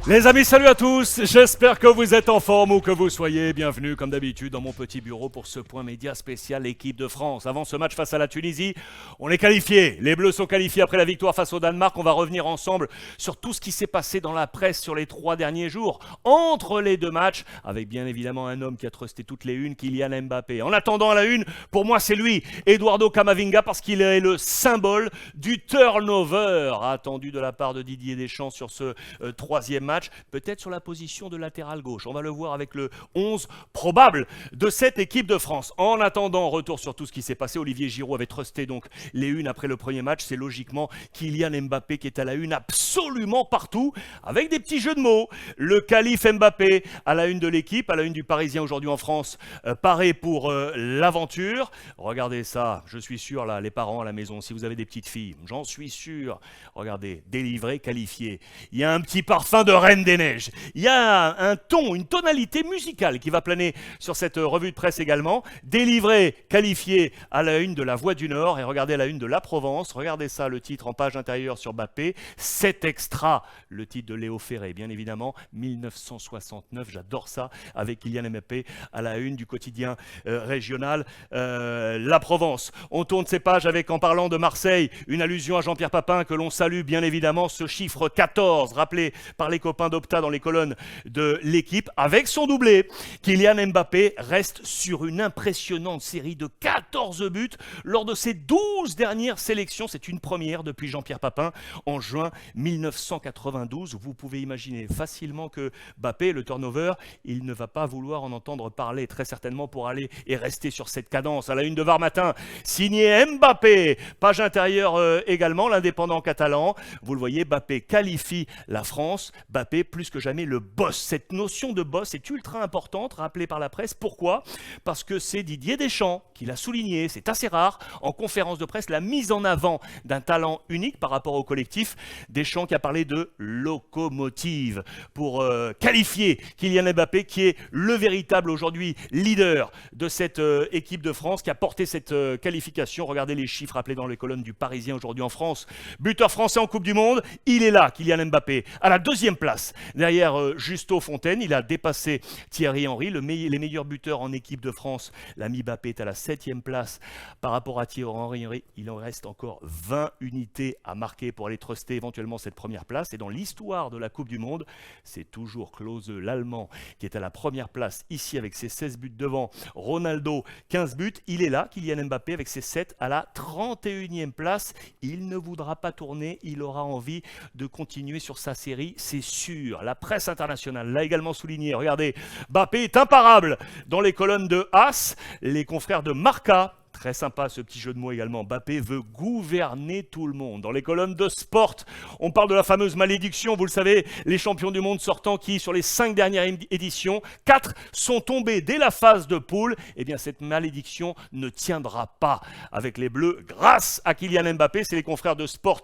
Les amis, salut à tous, j'espère que vous êtes en forme ou que vous soyez bienvenus comme d'habitude dans mon petit bureau pour ce point média spécial équipe de France. Avant ce match face à la Tunisie, on est qualifiés, les Bleus sont qualifiés après la victoire face au Danemark. On va revenir ensemble sur tout ce qui s'est passé dans la presse sur les 3 derniers jours, entre les 2 matchs, avec bien évidemment un homme qui a trusté toutes les unes, Kylian Mbappé. En attendant à la une, pour moi c'est lui, Eduardo Camavinga, parce qu'il est le symbole du turnover attendu de la part de Didier Deschamps sur ce 3e match. Peut-être sur la position de latéral gauche. On va le voir avec le 11 probable de cette équipe de France. En attendant, retour sur tout ce qui s'est passé. Olivier Giroud avait trusté donc les unes après le premier match. C'est logiquement Kylian Mbappé qui est à la une absolument partout, avec des petits jeux de mots. Le calife Mbappé à la une de l'équipe, à la une du Parisien aujourd'hui en France, paré pour l'aventure. Regardez ça, je suis sûr là, les parents à la maison, si vous avez des petites filles, j'en suis sûr. Regardez, délivré, qualifié. Il y a un petit parfum de Reine des Neiges. Il y a un ton, une tonalité musicale qui va planer sur cette revue de presse également. Délivré, qualifié à la une de La Voix du Nord. Et regardez la une de La Provence. Regardez ça, le titre en page intérieure sur Mbappé. 7 extra, le titre de Léo Ferré, bien évidemment. 1969, j'adore ça, avec Kylian Mbappé à la une du quotidien régional La Provence. On tourne ces pages avec, en parlant de Marseille, une allusion à Jean-Pierre Papin que l'on salue bien évidemment. Ce chiffre 14, rappelé par les copains d'Opta dans les colonnes de l'équipe, avec son doublé. Kylian Mbappé reste sur une impressionnante série de 14 buts lors de ses 12 dernières sélections. C'est une première depuis Jean-Pierre Papin en juin 1992. Vous pouvez imaginer facilement que Mbappé, le turnover, il ne va pas vouloir en entendre parler très certainement pour aller et rester sur cette cadence. À la une de Var Matin, signé Mbappé. Page intérieure également, l'indépendant catalan. Vous le voyez, Mbappé qualifie la France. Mbappé, plus que jamais, le boss. Cette notion de boss est ultra importante, rappelée par la presse. Pourquoi ? Parce que c'est Didier Deschamps qui l'a souligné. C'est assez rare en conférence de presse, la mise en avant d'un talent unique par rapport au collectif. Deschamps qui a parlé de locomotive pour qualifier Kylian Mbappé, qui est le véritable aujourd'hui leader de cette équipe de France, qui a porté cette qualification. Regardez les chiffres rappelés dans les colonnes du Parisien aujourd'hui en France. Buteur français en Coupe du Monde, il est là, Kylian Mbappé, à la 2e place. Derrière Justo Fontaine, il a dépassé Thierry Henry, les meilleurs buteurs en équipe de France. L'ami Mbappé est à la 7e place par rapport à Thierry Henry. Il en reste encore 20 unités à marquer pour aller truster éventuellement cette première place. Et dans l'histoire de la Coupe du Monde, c'est toujours Klose, l'Allemand, qui est à la première place ici avec ses 16 buts devant Ronaldo, 15 buts. Il est là, Kylian Mbappé, avec ses 7 à la 31e place. Il ne voudra pas tourner, il aura envie de continuer sur sa série, c'est sûr. La presse internationale l'a également souligné. Regardez, Mbappé est imparable dans les colonnes de AS, les confrères de Marca. Très sympa ce petit jeu de mots également. Mbappé veut gouverner tout le monde. Dans les colonnes de Sport, on parle de la fameuse malédiction. Vous le savez, les champions du monde sortants qui, sur les 5 dernières éditions, 4 sont tombés dès la phase de poule. Eh bien, cette malédiction ne tiendra pas avec les Bleus grâce à Kylian Mbappé. C'est les confrères de Sport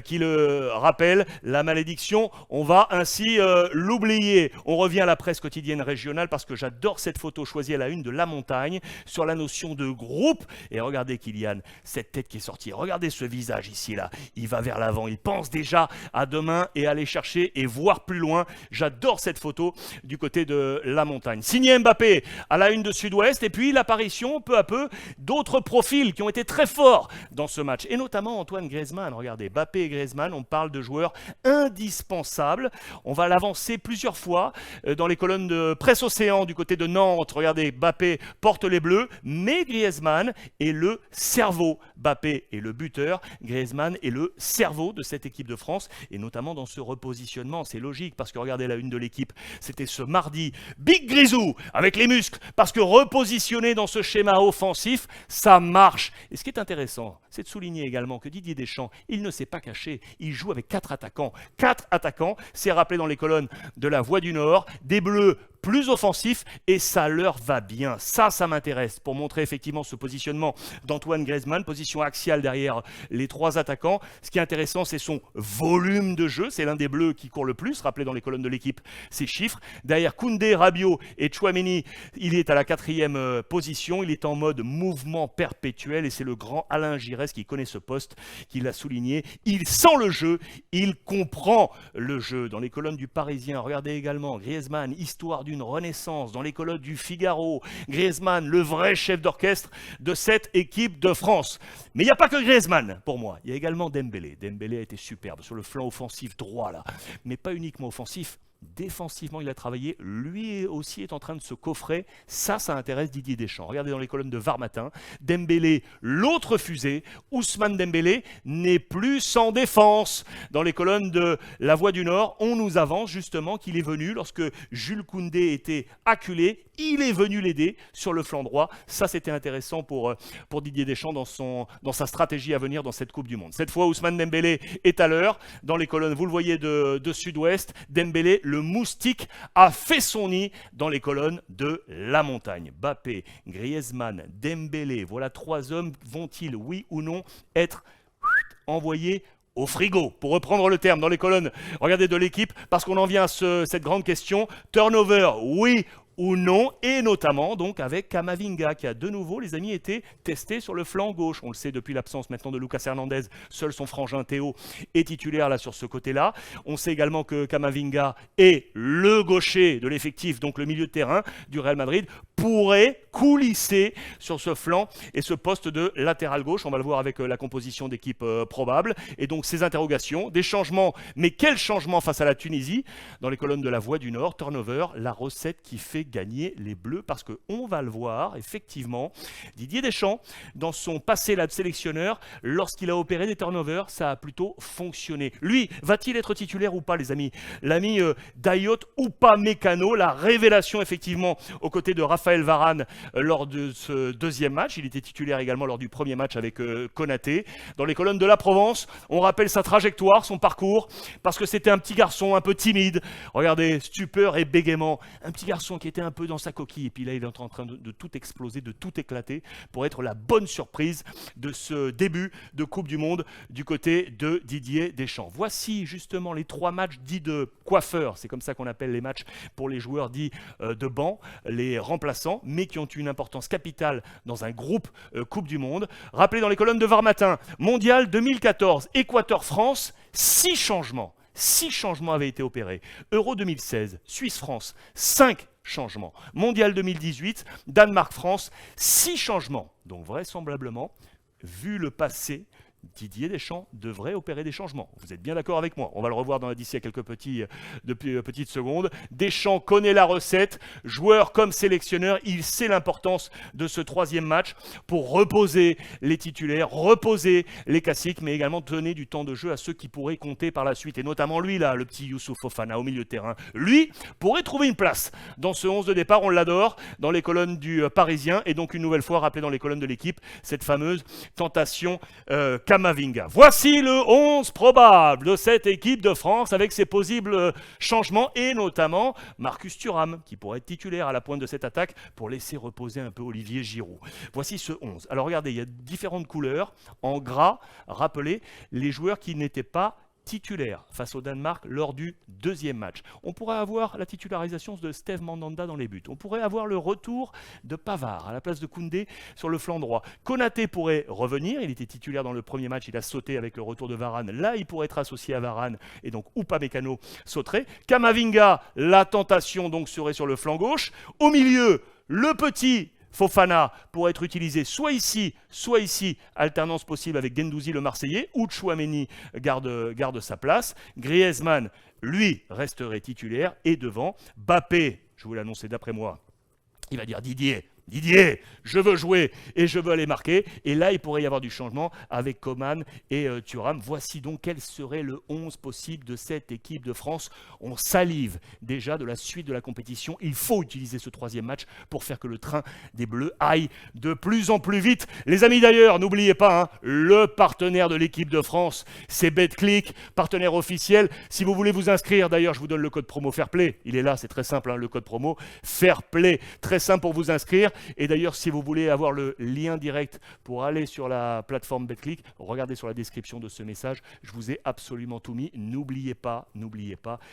qui le rappellent. La malédiction, on va ainsi l'oublier. On revient à la presse quotidienne régionale parce que j'adore cette photo choisie à la une de La Montagne sur la notion de groupe. Et regardez Kylian, cette tête qui est sortie, regardez ce visage ici là, il va vers l'avant, il pense déjà à demain et aller chercher et voir plus loin. J'adore cette photo du côté de La Montagne. Signé Mbappé à la une de Sud-Ouest, et puis l'apparition peu à peu d'autres profils qui ont été très forts dans ce match, et notamment Antoine Griezmann. Regardez, Mbappé et Griezmann, on parle de joueurs indispensables. On va l'avancer plusieurs fois dans les colonnes de Presse Océan du côté de Nantes. Regardez, Mbappé porte les Bleus, mais Griezmann est le cerveau. Mbappé est le buteur, Griezmann est le cerveau de cette équipe de France, et notamment dans ce repositionnement. C'est logique parce que regardez la une de l'équipe, c'était ce mardi, Big Grisou avec les muscles, parce que repositionné dans ce schéma offensif, ça marche. Et ce qui est intéressant, c'est de souligner également que Didier Deschamps, il ne s'est pas caché, il joue avec 4 attaquants. 4 attaquants, c'est rappelé dans les colonnes de La Voix du Nord, des Bleus plus offensifs, et ça leur va bien. Ça m'intéresse pour montrer effectivement ce positionnement d'Antoine Griezmann, position axiale derrière les 3 attaquants. Ce qui est intéressant, c'est son volume de jeu. C'est l'un des Bleus qui court le plus, rappelé dans les colonnes de l'équipe ces chiffres. Derrière Koundé, Rabiot et Tchouaméni, il est à la 4e position. Il est en mode mouvement perpétuel, et c'est le grand Alain Giresse Pires qui connaît ce poste, qui l'a souligné. Il sent le jeu, il comprend le jeu. Dans les colonnes du Parisien, regardez également Griezmann, histoire d'une renaissance. Dans les colonnes du Figaro, Griezmann, le vrai chef d'orchestre de cette équipe de France. Mais il n'y a pas que Griezmann pour moi, il y a également Dembélé. Dembélé a été superbe sur le flanc offensif droit là, mais pas uniquement offensif. Défensivement, il a travaillé. Lui aussi est en train de se coffrer. Ça intéresse Didier Deschamps. Regardez dans les colonnes de Var Matin. Dembélé, l'autre fusée. Ousmane Dembélé n'est plus sans défense. Dans les colonnes de La Voix du Nord, on nous avance justement qu'il est venu lorsque Jules Koundé était acculé. Il est venu l'aider sur le flanc droit. Ça, c'était intéressant pour Didier Deschamps dans sa stratégie à venir dans cette Coupe du Monde. Cette fois, Ousmane Dembélé est à l'heure. Dans les colonnes, vous le voyez de sud-ouest, Dembélé, le moustique, a fait son nid dans les colonnes de La Montagne. Mbappé, Griezmann, Dembélé, voilà 3 hommes. Vont-ils, oui ou non, être envoyés au frigo, pour reprendre le terme dans les colonnes, regardez, de l'équipe, parce qu'on en vient à cette grande question. Turnover, oui ou non, et notamment donc avec Camavinga qui a de nouveau, les amis, été testé sur le flanc gauche. On le sait depuis l'absence maintenant de Lucas Hernandez, seul son frangin Théo est titulaire là sur ce côté-là. On sait également que Camavinga est le gaucher de l'effectif, donc le milieu de terrain du Real Madrid, pourrait coulisser sur ce flanc et ce poste de latéral gauche. On va le voir avec la composition d'équipe probable. Et donc ces interrogations, des changements, mais quels changements face à la Tunisie? Dans les colonnes de La Voix du Nord, turnover, la recette qui fait gagner les Bleus, parce qu'on va le voir, effectivement, Didier Deschamps, dans son passé là de sélectionneur, lorsqu'il a opéré des turnovers, ça a plutôt fonctionné. Lui, va-t-il être titulaire ou pas, les amis? L'ami Dayot Upamecano, la révélation effectivement aux côtés de Raphaël Varane lors de ce deuxième match. Il était titulaire également lors du premier match avec Konaté. Dans les colonnes de La Provence, on rappelle sa trajectoire, son parcours, parce que c'était un petit garçon un peu timide. Regardez, stupeur et bégaiement. Un petit garçon qui était un peu dans sa coquille, et puis là il est en train de tout exploser, de tout éclater pour être la bonne surprise de ce début de Coupe du Monde du côté de Didier Deschamps. Voici justement les 3 matchs dits de coiffeurs, c'est comme ça qu'on appelle les matchs pour les joueurs dits de banc, les remplaçants, mais qui ont une importance capitale dans un groupe Coupe du Monde. Rappelez dans les colonnes de Var Matin, Mondial 2014, Équateur-France, 6 changements. 6 changements avaient été opérés. Euro 2016, Suisse-France, 5 changements. Mondial 2018, Danemark-France, 6 changements. Donc vraisemblablement, vu le passé, Didier Deschamps devrait opérer des changements. Vous êtes bien d'accord avec moi? On va le revoir d'ici à quelques petites secondes. Deschamps connaît la recette. Joueur comme sélectionneur, il sait l'importance de ce 3e match pour reposer les titulaires, reposer les classiques, mais également donner du temps de jeu à ceux qui pourraient compter par la suite. Et notamment lui, là, le petit Youssouf Fofana au milieu de terrain. Lui pourrait trouver une place dans ce 11 de départ. On l'adore dans les colonnes du Parisien. Et donc une nouvelle fois, rappelé dans les colonnes de l'équipe, cette fameuse tentation Camavinga. Voici le 11 probable de cette équipe de France avec ses possibles changements et notamment Marcus Thuram qui pourrait être titulaire à la pointe de cette attaque pour laisser reposer un peu Olivier Giroud. Voici ce 11. Alors regardez, il y a différentes couleurs. En gras, rappelez les joueurs qui n'étaient pas titulaire face au Danemark lors du 2e match. On pourrait avoir la titularisation de Steve Mandanda dans les buts. On pourrait avoir le retour de Pavard à la place de Koundé sur le flanc droit. Konaté pourrait revenir. Il était titulaire dans le premier match. Il a sauté avec le retour de Varane. Là, il pourrait être associé à Varane et donc Upamecano sauterait. Camavinga, la tentation donc serait sur le flanc gauche. Au milieu, le petit Fofana pourrait être utilisé soit ici, alternance possible avec Guendouzi le Marseillais, ou Tchouaméni garde sa place. Griezmann, lui, resterait titulaire, et devant, Mbappé, je vous l'annonçais d'après moi, il va dire Didier, je veux jouer et je veux aller marquer. Et là, il pourrait y avoir du changement avec Coman et Thuram. Voici donc quel serait le 11 possible de cette équipe de France. On salive déjà de la suite de la compétition. Il faut utiliser ce 3e match pour faire que le train des Bleus aille de plus en plus vite. Les amis, d'ailleurs, n'oubliez pas, le partenaire de l'équipe de France, c'est BetClick, partenaire officiel. Si vous voulez vous inscrire, d'ailleurs, je vous donne le code promo Fairplay. Il est là, c'est très simple, le code promo Fairplay. Très simple pour vous inscrire. Et d'ailleurs, si vous voulez avoir le lien direct pour aller sur la plateforme Betclic, regardez sur la description de ce message. Je vous ai absolument tout mis. N'oubliez pas,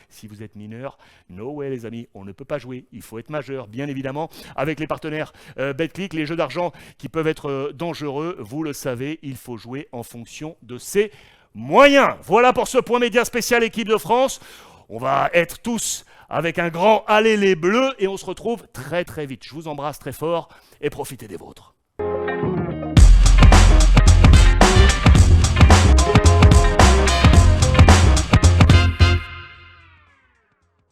si vous êtes mineur, no way les amis, on ne peut pas jouer. Il faut être majeur, bien évidemment. Avec les partenaires Betclic, les jeux d'argent qui peuvent être dangereux, vous le savez, il faut jouer en fonction de ses moyens. Voilà pour ce point média spécial équipe de France. On va être tous avec un grand allez les bleus et on se retrouve très très vite. Je vous embrasse très fort et profitez des vôtres.